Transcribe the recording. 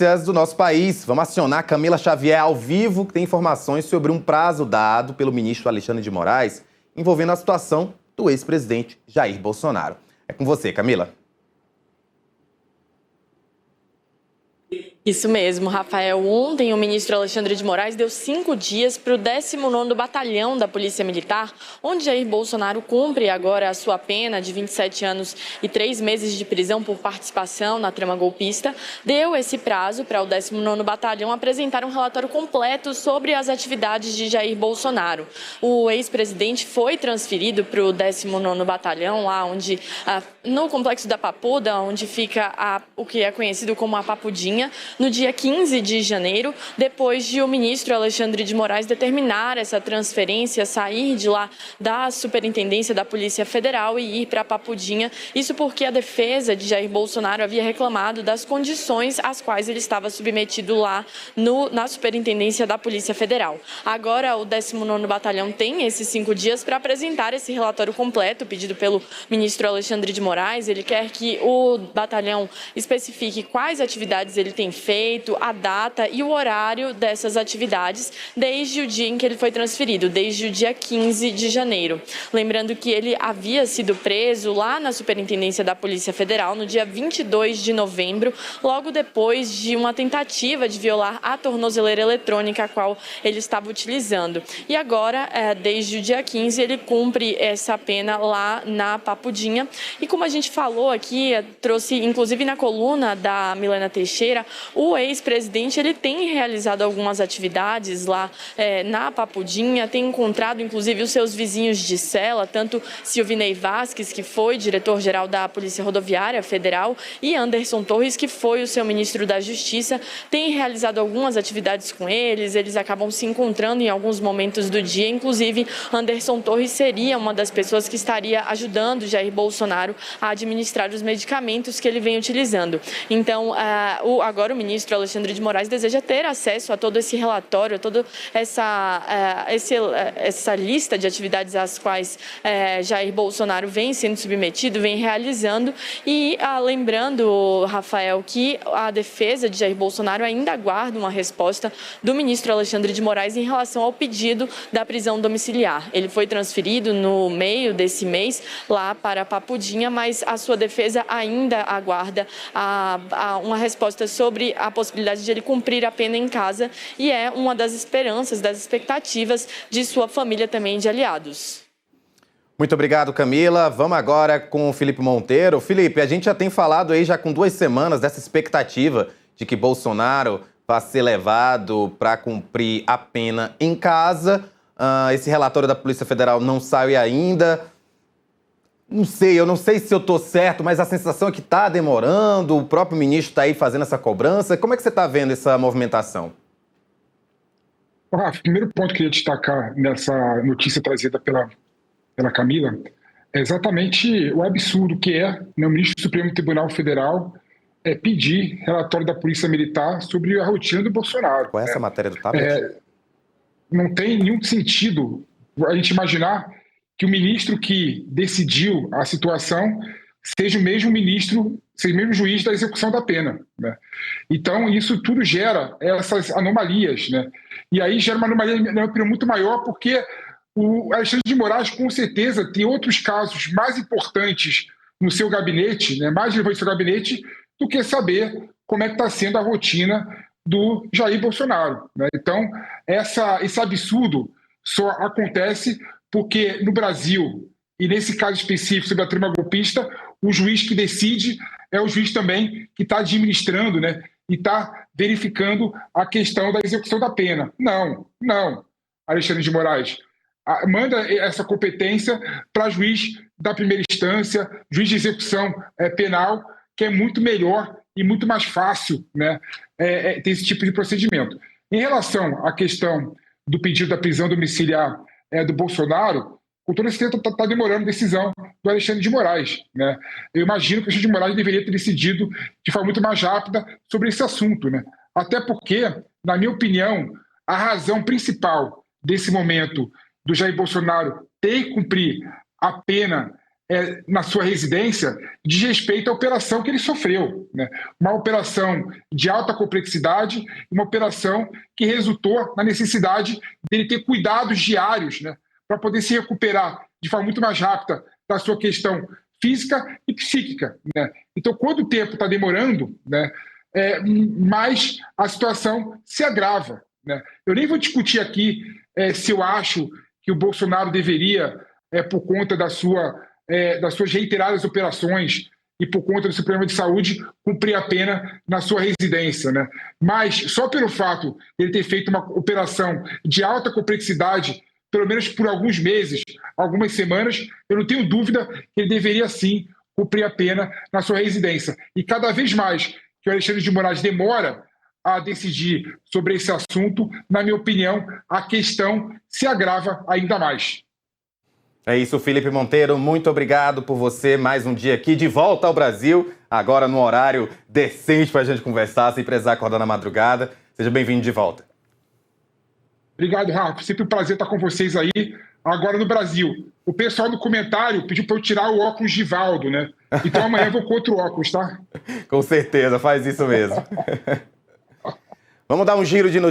Notícias do nosso país. Vamos acionar Camila Xavier ao vivo, que tem informações sobre um prazo dado pelo ministro Alexandre de Moraes envolvendo a situação do ex-presidente Jair Bolsonaro. É com você, Camila. Isso mesmo, Rafael. Ontem, o ministro Alexandre de Moraes deu 5 dias para o 19º Batalhão da Polícia Militar, onde Jair Bolsonaro cumpre agora a sua pena de 27 anos e 3 meses de prisão por participação na trama golpista. Deu esse prazo para o 19º Batalhão apresentar um relatório completo sobre as atividades de Jair Bolsonaro. O ex-presidente foi transferido para o 19º Batalhão, lá onde, no Complexo da Papuda, onde fica o que é conhecido como a Papudinha, no dia 15 de janeiro, depois de o ministro Alexandre de Moraes determinar essa transferência, sair de lá da Superintendência da Polícia Federal e ir para a Papudinha. Isso porque a defesa de Jair Bolsonaro havia reclamado das condições às quais ele estava submetido lá na Superintendência da Polícia Federal. Agora, o 19º Batalhão tem esses 5 dias para apresentar esse relatório completo pedido pelo ministro Alexandre de Moraes. Ele quer que o batalhão especifique quais atividades ele tem feito, a data e o horário dessas atividades desde o dia em que ele foi transferido, desde o dia 15 de janeiro. Lembrando que ele havia sido preso lá na Superintendência da Polícia Federal no dia 22 de novembro, logo depois de uma tentativa de violar a tornozeleira eletrônica a qual ele estava utilizando. E agora, desde o dia 15, ele cumpre essa pena lá na Papudinha. E como a gente falou aqui, trouxe inclusive na coluna da Milena Teixeira, o ex-presidente ele tem realizado algumas atividades lá na Papudinha, tem encontrado inclusive os seus vizinhos de cela, tanto Silvinei Vasquez, que foi diretor-geral da Polícia Rodoviária Federal, e Anderson Torres, que foi o seu ministro da Justiça, tem realizado algumas atividades com eles acabam se encontrando em alguns momentos do dia, inclusive Anderson Torres seria uma das pessoas que estaria ajudando Jair Bolsonaro a administrar os medicamentos que ele vem utilizando. Então, agora o ministro Alexandre de Moraes deseja ter acesso a todo esse relatório, a toda essa lista de atividades às quais Jair Bolsonaro vem sendo submetido, vem realizando. E lembrando, Rafael, que a defesa de Jair Bolsonaro ainda aguarda uma resposta do ministro Alexandre de Moraes em relação ao pedido da prisão domiciliar. Ele foi transferido no meio desse mês lá para a Papudinha, mas a sua defesa ainda aguarda uma resposta sobre a possibilidade de ele cumprir a pena em casa, e é uma das esperanças, das expectativas de sua família também, de aliados. Muito obrigado, Camila. Vamos agora com o Felipe Monteiro. Felipe, a gente já tem falado aí já com 2 semanas dessa expectativa de que Bolsonaro vai ser levado para cumprir a pena em casa. Esse relatório da Polícia Federal não saiu ainda. Eu não sei se eu estou certo, mas a sensação é que está demorando, o próprio ministro está aí fazendo essa cobrança. Como é que você está vendo essa movimentação? O primeiro ponto que eu queria destacar nessa notícia trazida pela Camila é exatamente o absurdo que é o ministro do Supremo Tribunal Federal pedir relatório da Polícia Militar sobre a rotina do Bolsonaro. Com essa matéria do tablet? Não tem nenhum sentido a gente imaginar que o ministro que decidiu a situação seja o mesmo ministro, seja o mesmo juiz da execução da pena, né? Então, isso tudo gera essas anomalias, né? E aí gera uma anomalia, na minha opinião, muito maior, porque o Alexandre de Moraes, com certeza, tem outros casos mais importantes no seu gabinete, né, mais relevantes no seu gabinete, do que saber como é que está sendo a rotina do Jair Bolsonaro, né? Então, esse absurdo só acontece porque no Brasil, e nesse caso específico sobre a trama golpista, o juiz que decide é o juiz também que está administrando, né, e está verificando a questão da execução da pena. Não, Alexandre de Moraes. Manda essa competência para juiz da primeira instância, juiz de execução penal, que é muito melhor e muito mais fácil, né, ter esse tipo de procedimento. Em relação à questão do pedido da prisão domiciliar do Bolsonaro, com todo esse tempo está demorando a decisão do Alexandre de Moraes, né? Eu imagino que o Alexandre de Moraes deveria ter decidido de forma muito mais rápida sobre esse assunto, né? Até porque, na minha opinião, a razão principal desse momento do Jair Bolsonaro ter que cumprir a pena na sua residência diz respeito à operação que ele sofreu, né? Uma operação de alta complexidade, uma operação que resultou na necessidade dele ter cuidados diários, né, para poder se recuperar de forma muito mais rápida da sua questão física e psíquica, né? Então, quando o tempo está demorando, né, mais a situação se agrava, né? Eu nem vou discutir aqui se eu acho que o Bolsonaro deveria, por conta das suas reiteradas operações e por conta do seu problema de saúde, cumprir a pena na sua residência, né? Mas só pelo fato de ele ter feito uma operação de alta complexidade, pelo menos por alguns meses, algumas semanas, eu não tenho dúvida que ele deveria sim cumprir a pena na sua residência. E cada vez mais que o Alexandre de Moraes demora a decidir sobre esse assunto, na minha opinião, a questão se agrava ainda mais. É isso, Felipe Monteiro, muito obrigado por você, mais um dia aqui, de volta ao Brasil, agora no horário decente para a gente conversar, sem precisar acordar na madrugada. Seja bem-vindo de volta. Obrigado, Rafa. Sempre um prazer estar com vocês aí, agora no Brasil. O pessoal no comentário pediu para eu tirar o óculos de Valdo, né? Então amanhã eu vou com outro óculos, tá? Com certeza, faz isso mesmo. Vamos dar um giro de notícias.